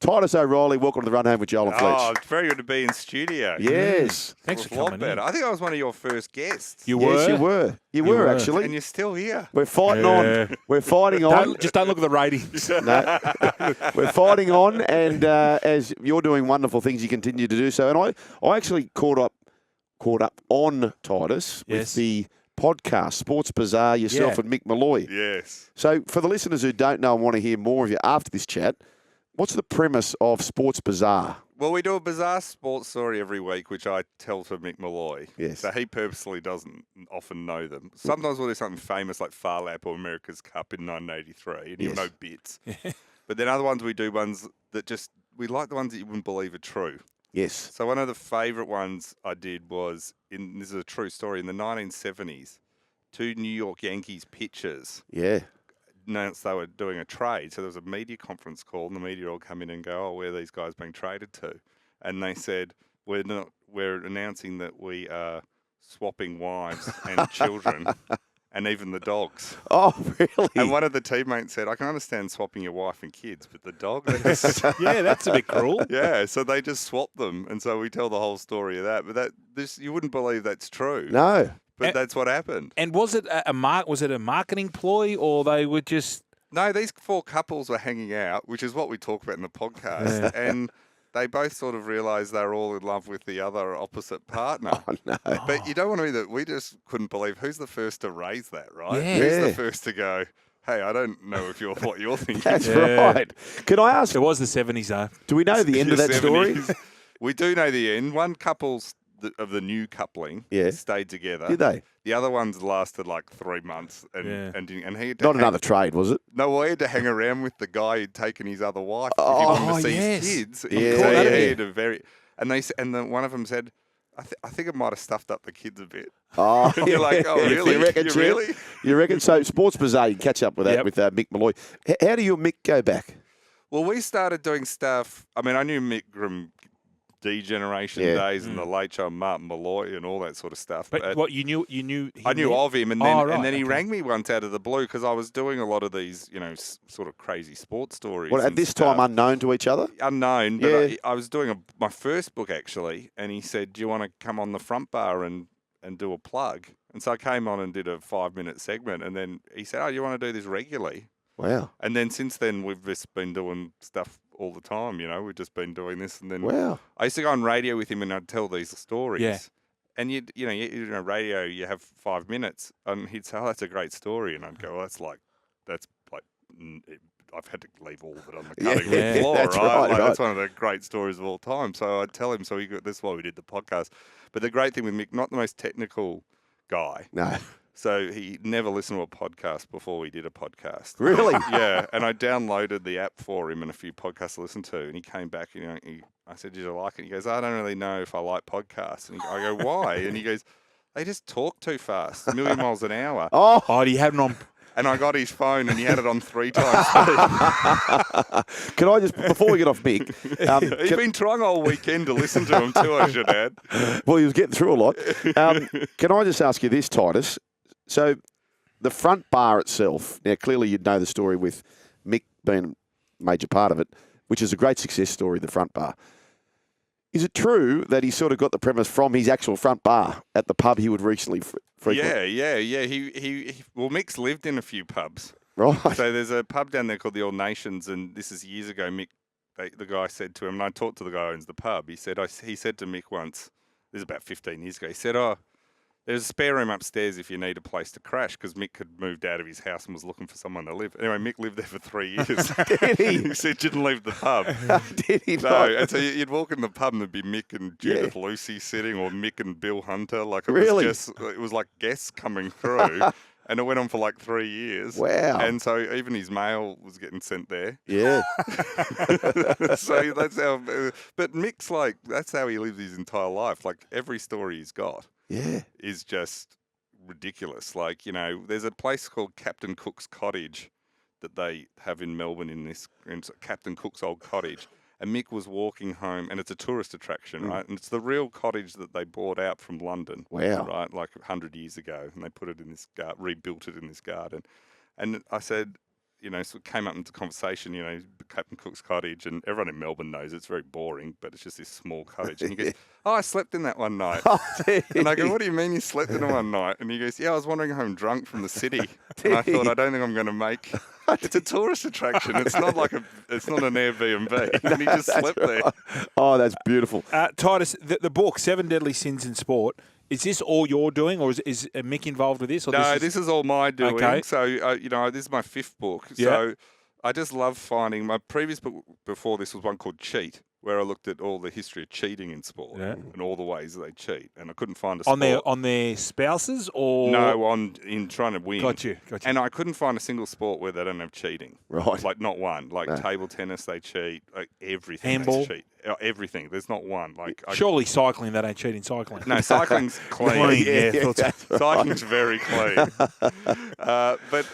Titus O'Reily, welcome to the Run Home with Joel and Fletch. Oh, it's very good to be in studio. Yes. Thanks for coming in. I think I was one of your first guests. You were? Yes, you were. You were, actually. And you're still here. We're fighting on. We're fighting on. Just don't look at the ratings. No. We're fighting on, and as you're doing wonderful things, you continue to do so. And I actually caught up on Titus with the podcast, Sports Bazaar, yourself and Mick Molloy. Yes. So for the listeners who don't know and want to hear more of you after this chat, what's the premise of Sports Bazaar? Well, we do a bizarre sports story every week, which I tell to Mick Molloy. Yes. So he purposely doesn't often know them. Sometimes we'll do something famous like Far Lap or America's Cup in 1983, and he'll know bits. But then other ones we do ones that we like the ones that you wouldn't believe are true. Yes. So one of the favourite ones I did was, this is a true story, in the 1970s, two New York Yankees pitchers announced they were doing a trade. So there was a media conference call, and the media all come in and go, where are these guys being traded to? And they said, we're announcing that we are swapping wives and children and even the dogs. Oh, really? And one of the teammates said, I can understand swapping your wife and kids, but the dog? Yeah, that's a bit cruel. Yeah, so they just swapped them. And so we tell the whole story of that. But you wouldn't believe that's true. No. But that's what happened. And was it a marketing ploy, or they were just? No, these four couples were hanging out, which is what we talk about in the podcast, and they both sort of realised they were all in love with the other opposite partner. Oh, no. But you don't want to be that. We just couldn't believe who's the first to raise that, right? Yeah. Who's the first to go? Hey, I don't know if you're what you're thinking. That's right. Can I ask? It was the 70s, though. Do we know the end of that story? We do know the end. One couple's of the new coupling stayed together. Did they? The other ones lasted like 3 months, and he had to Not another trade, was it? No, well, he had to hang around with the guy who'd taken his other wife if he Oh, wanted to see yes. his kids. Yeah. So Yeah. he had a very, one of them said, I think it might have stuffed up the kids a bit. Oh, And you're like, oh, really? You reckon, Chip? really? You reckon? So, Sports Bazaar, you can catch up with that with Mick Molloy. How do you and Mick go back? Well, we started doing stuff. I mean, I knew Mick from D-Generation days and the Late Show, Martin Molloy and all that sort of stuff. But what you knew? I knew of him, and then right, he rang me once out of the blue because I was doing a lot of these, sort of crazy sports stories. Well, at this time, unknown to each other? Unknown, but I was doing my first book actually, and he said, "Do you want to come on the front bar and do a plug?" And so I came on and did a 5-minute segment, and then he said, "Oh, you want to do this regularly?" Wow. And then since then, we've just been doing stuff all the time, we've just been doing this. And then I used to go on radio with him and I'd tell these stories. Yeah. And radio, you have 5 minutes and he'd say, "Oh, that's a great story." And I'd go, "Well, I've had to leave all of it on the cutting room floor, that's right? right. That's one of the great stories of all time." So I'd tell him, that's why we did the podcast. But the great thing with Mick, not the most technical guy. No. So he never listened to a podcast before we did a podcast. Really? Yeah. And I downloaded the app for him and a few podcasts to listen to. And he came back and I said, "Did you like it?" He goes, "I don't really know if I like podcasts." And I go, "Why?" And he goes, "They just talk too fast, 1,000,000 miles an hour." Oh, do you have it on? And I got his phone and he had it on 3 times speed. Can I just, before we get off Mick, He's been trying all weekend to listen to him too, I should add. Well, he was getting through a lot. Can I just ask you this, Titus? So the front bar itself, now clearly you'd know the story with Mick being a major part of it, which is a great success story, the front bar. Is it true that he sort of got the premise from his actual front bar at the pub he would recently frequent? Yeah. Well, Mick's lived in a few pubs. Right. So there's a pub down there called the All Nations, and this is years ago. Mick, the guy said to him, and I talked to the guy who owns the pub. He said to Mick once, this is about 15 years ago, he said, "Oh, there's a spare room upstairs if you need a place to crash," because Mick had moved out of his house and was looking for someone to live. Anyway, Mick lived there for 3 years. Did he? He said didn't leave the pub. Did he No, not? and so you'd walk in the pub and there'd be Mick and Judith Lucy sitting, or Mick and Bill Hunter. Like it was like guests coming through. And it went on for like 3 years. Wow. And so even his mail was getting sent there. Yeah. So that's how, but Mick's that's how he lives his entire life. Like every story he's got is just ridiculous. Like, there's a place called Captain Cook's Cottage that they have in Melbourne in Captain Cook's old cottage. And Mick was walking home, and it's a tourist attraction, right? And it's the real cottage that they bought out from London. Wow. Right, like 100 years ago. And they put it in this rebuilt it in this garden. And I said, so it came up into conversation, Captain Cook's cottage, and everyone in Melbourne knows it's very boring, but it's just this small cottage. And he goes, I slept in that one night. And I go, what do you mean you slept in it one night? And he goes, yeah, I was wandering home drunk from the city. And I thought, I don't think I'm going to make... It's a tourist attraction. It's not it's not an Airbnb. And he just slept there. Oh, that's beautiful. Titus, the book, 7 Deadly Sins in Sport, is this all you're doing, or is Mick involved with this? Or No, this is all my doing. Okay. So, this is my 5th book. Yeah. So I just love finding... My previous book before this was one called Cheat, where I looked at all the history of cheating in sport and all the ways that they cheat. And I couldn't find a sport. On their spouses or... No, in trying to win. Got you. And I couldn't find a single sport where they don't have cheating. Right. Like, not one. Like, table tennis, they cheat. Like, everything. Handball? They cheat. Everything. There's not one. Like, surely cycling, they don't cheat in cycling. No, cycling's clean. Cycling's very clean. But...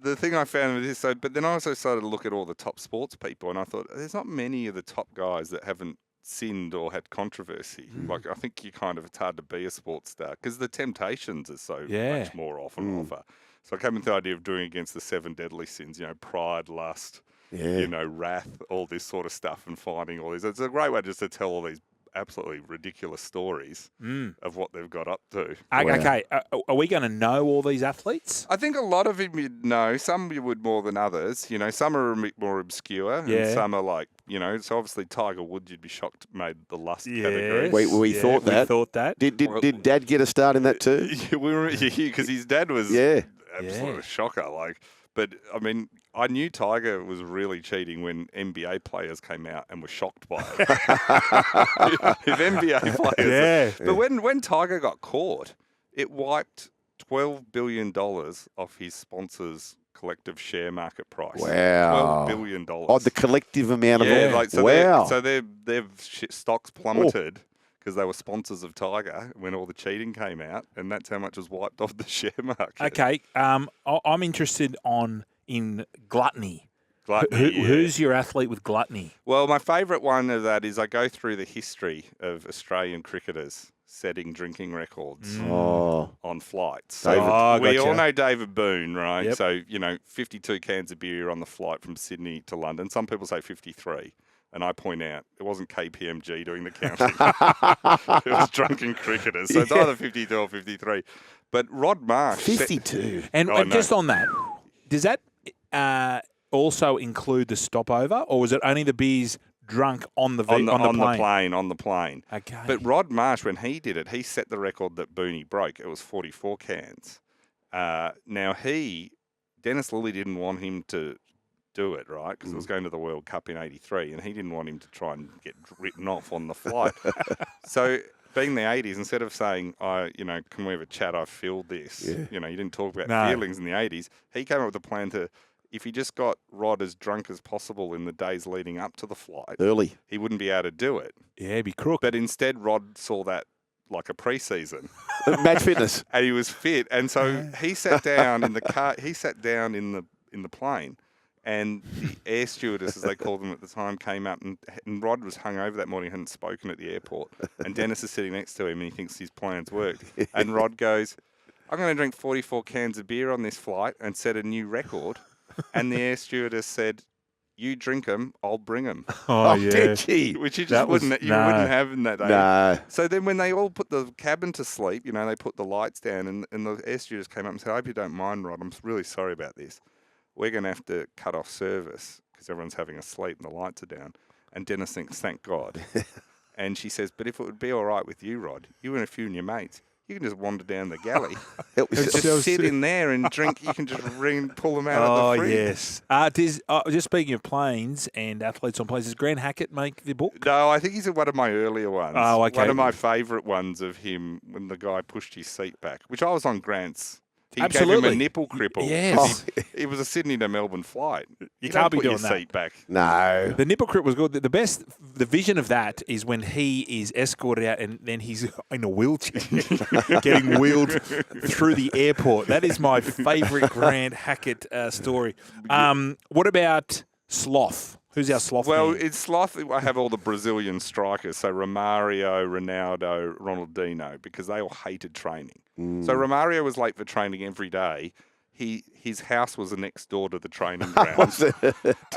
The thing I found with this, but then I also started to look at all the top sports people, and I thought there's not many of the top guys that haven't sinned or had controversy. Like, I think it's hard to be a sports star because the temptations are so much more often offer. So I came with the idea of doing against the 7 deadly sins, pride, lust, wrath, all this sort of stuff, and finding all these. It's a great way just to tell all these absolutely ridiculous stories of what they've got up to. Okay, are we going to know all these athletes? I think a lot of them you'd know. Some you would more than others. Some are a bit more obscure, and some are like, so obviously Tiger Woods, you'd be shocked, made the lust category. We thought that. Did Dad get a start in that too? We were because his dad was absolute shocker. But I mean, I knew Tiger was really cheating when NBA players came out and were shocked by it. If NBA players, but when Tiger got caught, it wiped $12 billion off his sponsors' collective share market price. Wow, $12 billion. Oh, the collective amount of all. So their stocks plummeted. Because they were sponsors of Tiger when all the cheating came out, and that's how much was wiped off the share market. Okay, I'm interested in gluttony. Gluttony, Who's your athlete with gluttony? Well, my favourite one of that is I go through the history of Australian cricketers setting drinking records on flights. So we all know David Boone, right? Yep. So, 52 cans of beer on the flight from Sydney to London. Some people say 53. And I point out, it wasn't KPMG doing the counting. It was drunken cricketers. So it's either 52 or 53. But Rod Marsh... 52. And just on that, does that also include the stopover? Or was it only the beers drunk on the plane? On the plane. Okay. But Rod Marsh, when he did it, he set the record that Booney broke. It was 44 cans. Now, Dennis Lilly didn't want him to do it, right? Because it was going to the World Cup in '83, and he didn't want him to try and get written off on the flight. So, being the '80s, instead of saying, can we have a chat? I feel this. You didn't talk about feelings in the '80s. He came up with a plan to, if he just got Rod as drunk as possible in the days leading up to the flight, early, he wouldn't be able to do it. Yeah, he'd be crook. But instead, Rod saw that like a pre-season. Match fitness. And he was fit, and so he sat down in the car. He sat down in the plane. And the air stewardess, as they called them at the time, came up and Rod was hungover that morning, hadn't spoken at the airport. And Dennis is sitting next to him and he thinks his plans worked. And Rod goes, I'm going to drink 44 cans of beer on this flight and set a new record. And the air stewardess said, you drink them, I'll bring them. Oh, yeah. Which you just wouldn't have in that day. No. So then when they all put the cabin to sleep, they put the lights down and the air stewardess came up and said, I hope you don't mind, Rod, I'm really sorry about this. We're going to have to cut off service because everyone's having a sleep and the lights are down. And Dennis thinks, thank God. And she says, but if it would be all right with you, Rod, you and a few of your mates, you can just wander down the galley. Just sit in there and drink. You can just pull them out of the fridge. Oh, yes. Just speaking of planes and athletes on planes, does Grant Hackett make the book? No, I think he's one of my earlier ones. Oh, okay. One of my favourite ones of him when the guy pushed his seat back, which I was on Grant's. He gave him a nipple cripple. Yes. It was a Sydney to Melbourne flight. You can't be doing your that. Seat back. No. The nipple crip was good. The vision of that is when he is escorted out and then he's in a wheelchair getting wheeled through the airport. That is my favourite Grant Hackett story. What about sloth? Who's our sloth? Well, man? it's sloth. I have all the Brazilian strikers, so Romario, Ronaldo, Ronaldinho, because they all hated training. So Romario was late for training every day. his house was next door to the training grounds.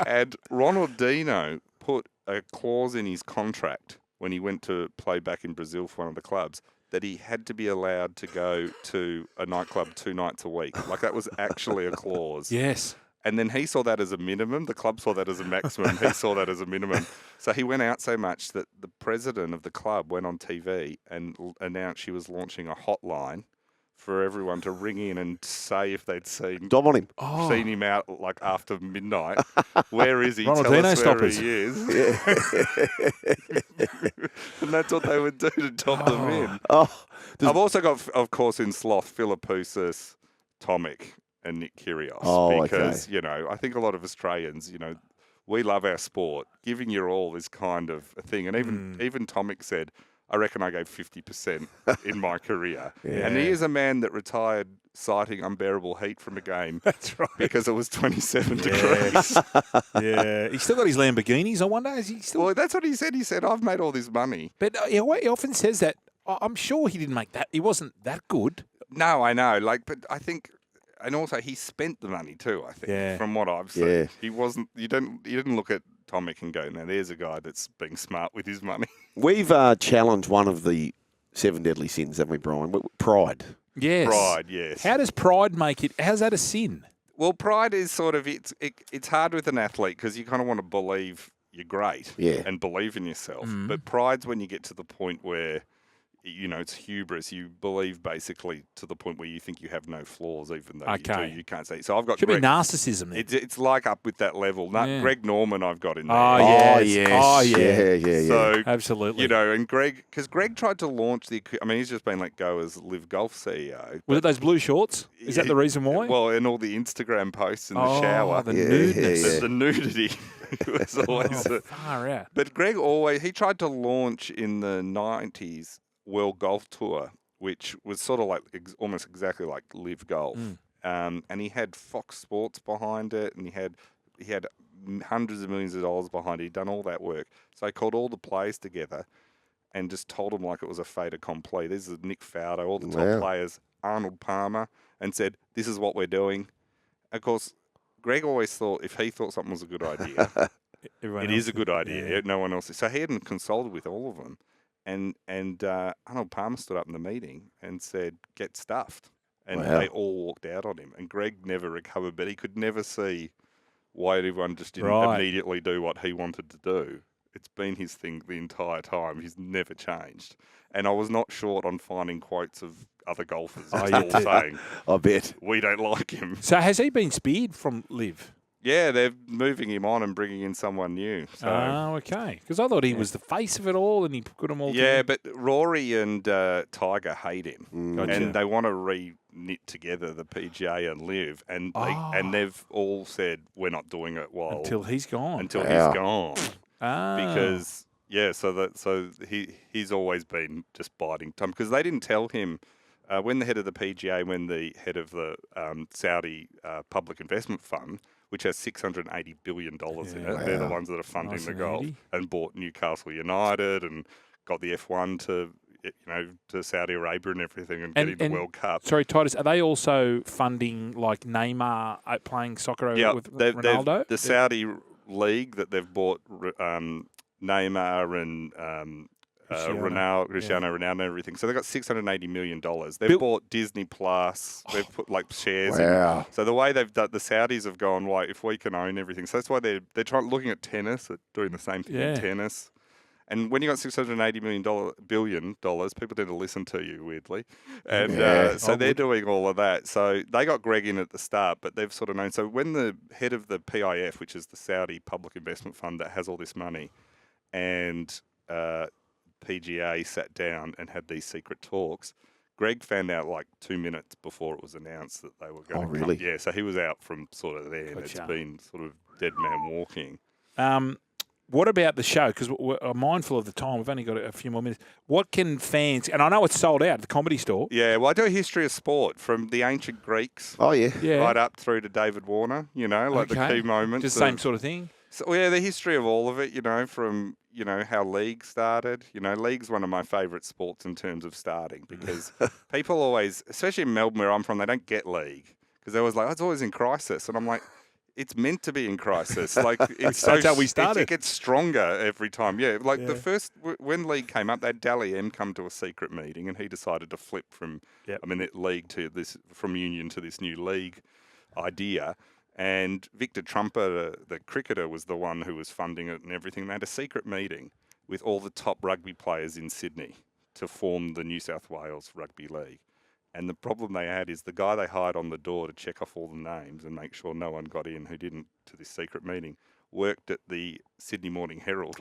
And Ronaldinho put a clause in his contract when he went to play back in Brazil for one of the clubs that he had to be allowed to go to a nightclub 2 nights a week. Like, that was actually a clause. Yes. And then he saw that as a minimum. The club saw that as a maximum. He saw that as a minimum. So he went out so much that the president of the club went on TV and announced she was launching a hotline for everyone to ring in and say if they'd seen Dom on him. seen him out like after midnight. Where is he? Ronaldinho Tell us where stoppers. he is. And that's what they would do to top them in. Oh, I've also got, of course, in Sloth, Philippoussis, Tomic, and Nick Kyrgios. Oh, because, okay. you know, I think a lot of Australians, you know, we love our sport. Giving your all is kind of a thing. And even Tomic said, I reckon I gave 50% in my career. Yeah. And he is a man that retired citing unbearable heat from a game. That's right. Because it was 27 degrees. Yeah. He's still got his Lamborghinis, I wonder. Is he still? Well, that's what he said. He said, I've made all this money. But he often says that. I'm sure he didn't make that. He wasn't that good. No, I know. But I think, and also he spent the money too, I think, Yeah. from what I've seen. Yeah. He wasn't, you didn't look at Tomic and go, now there's a guy that's being smart with his money. We've challenged one of the 7 deadly sins, haven't we, Brian? Pride. Yes. Pride, yes. How does pride make it? How's that a sin? Well, pride is sort of, it's hard with an athlete because you kind of want to believe you're great and believe in yourself. But pride's when you get to the point where, you know, it's hubris. You believe basically to the point where you think you have no flaws, even though you can't say. So I've got Should be narcissism. Then. It's like up with that level. Greg Norman I've got in there. Oh, yes. Oh, yeah. Yeah. So, absolutely. you know, and because Greg tried to launch he's just been let go as Live Golf CEO. Was it those blue shorts? Is that the reason why? Well, and all the Instagram posts in the shower. The nudeness. The nudity was always far out. But Greg he tried to launch in the 90s World Golf Tour, which was sort of like almost exactly like Live Golf. And he had Fox Sports behind it, and he had hundreds of millions of dollars behind it. He'd done all that work. So he called all the players together and just told them like it was a fait accompli. This is Nick Faldo, all the top players, Arnold Palmer, and said, this is what we're doing. Of course, Greg always thought if he thought something was a good idea, it is a good idea. Yeah. No one else is. So he hadn't consulted with all of them. And Arnold Palmer stood up in the meeting and said, get stuffed. And they all walked out on him. And Greg never recovered, but he could never see why everyone just didn't immediately do what he wanted to do. It's been his thing the entire time. He's never changed. And I was not short on finding quotes of other golfers all saying, I bet. we don't like him. So has he been speared from Live? Yeah, they're moving him on and bringing in someone new. So. Oh, okay. Because I thought he was the face of it all and he put them all Yeah, together. but Rory and Tiger hate him. Gotcha. And they want to re-knit together the PGA and Live. And they've all said, we're not doing it Until he's gone. Until he's gone. Because, so he's always been just biding time. Because they didn't tell him, when the head of the PGA, when the head of the Saudi Public Investment Fund, which has $680 billion in it. They're the ones that are funding the golf and bought Newcastle United and got the F1 to Saudi Arabia and everything and getting the World Cup. Sorry, Titus, are they also funding like Neymar playing soccer with Ronaldo? The Saudi league that they've bought Neymar and Cristiano Ronaldo and everything. So they've got $680 million. They've bought Disney Plus. They've put like shares in. So the way they've done, the Saudis have gone, like, if we can own everything. So that's why they're looking at tennis, at doing the same thing in tennis. And when you got $680 billion, people tend to listen to you weirdly. And so they're doing all of that. So they got Greg in at the start, but they've sort of known. So when the head of the PIF, which is the Saudi Public Investment Fund that has all this money, and PGA sat down and had these secret talks, Greg found out like 2 minutes before it was announced that they were going to come. Yeah, so he was out from sort of there, and it's been sort of dead man walking. What about the show? Because we're mindful of the time. We've only got a few more minutes. What can fans... And I know it's sold out at the Comedy Store. Yeah, well, I do a history of sport from the ancient Greeks right up through to David Warner, you know, like the key moments. Just the same sort of thing? So, yeah, the history of all of it, you know, from, you know, how league started. You know, league's one of my favourite sports in terms of starting because people always, especially in Melbourne where I'm from, they don't get league because they was like, it's always in crisis. And I'm like, it's meant to be in crisis. Like it's That's how we started. It gets stronger every time. Yeah, like the first when league came up, they had Dally M come to a secret meeting, and he decided to flip from league to this, from union to this new league idea. And Victor Trumper, the cricketer, was the one who was funding it and everything. They had a secret meeting with all the top rugby players in Sydney to form the New South Wales Rugby League. And the problem they had is the guy they hired on the door to check off all the names and make sure no one got in who didn't to this secret meeting worked at the Sydney Morning Herald.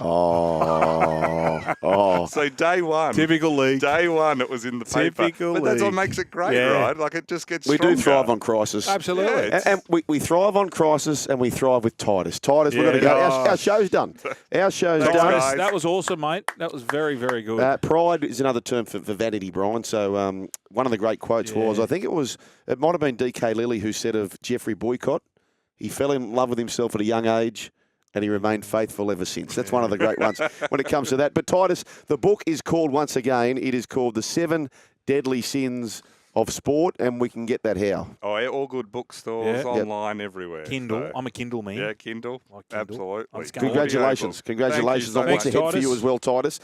So day one. Typical league. Day one, it was in the paper. Typical But that's what league. makes it great, right? Like it just gets stronger. We do thrive on crisis. Absolutely. Yeah, And we thrive on crisis, and we thrive with Titus. Titus, we're going to go. Our show's done. Our show's Thanks, done. guys. That was awesome, mate. That was very, very good. Pride is another term for vanity, Brian. So one of the great quotes was, I think it might have been DK Lilly who said of Jeffrey Boycott, he fell in love with himself at a young age, and he remained faithful ever since. That's one of the great ones when it comes to that. But Titus, the book is called, once again, it is called The 7 Deadly Sins of Sport, and we can get that how? Oh, yeah, all good bookstores, online, everywhere. Kindle. So. I'm a Kindle man. Yeah, Kindle. Like Kindle. Absolutely. I'm scanning. Congratulations. Thank you Congratulations so on what's much. ahead for Titus. you as well, Titus.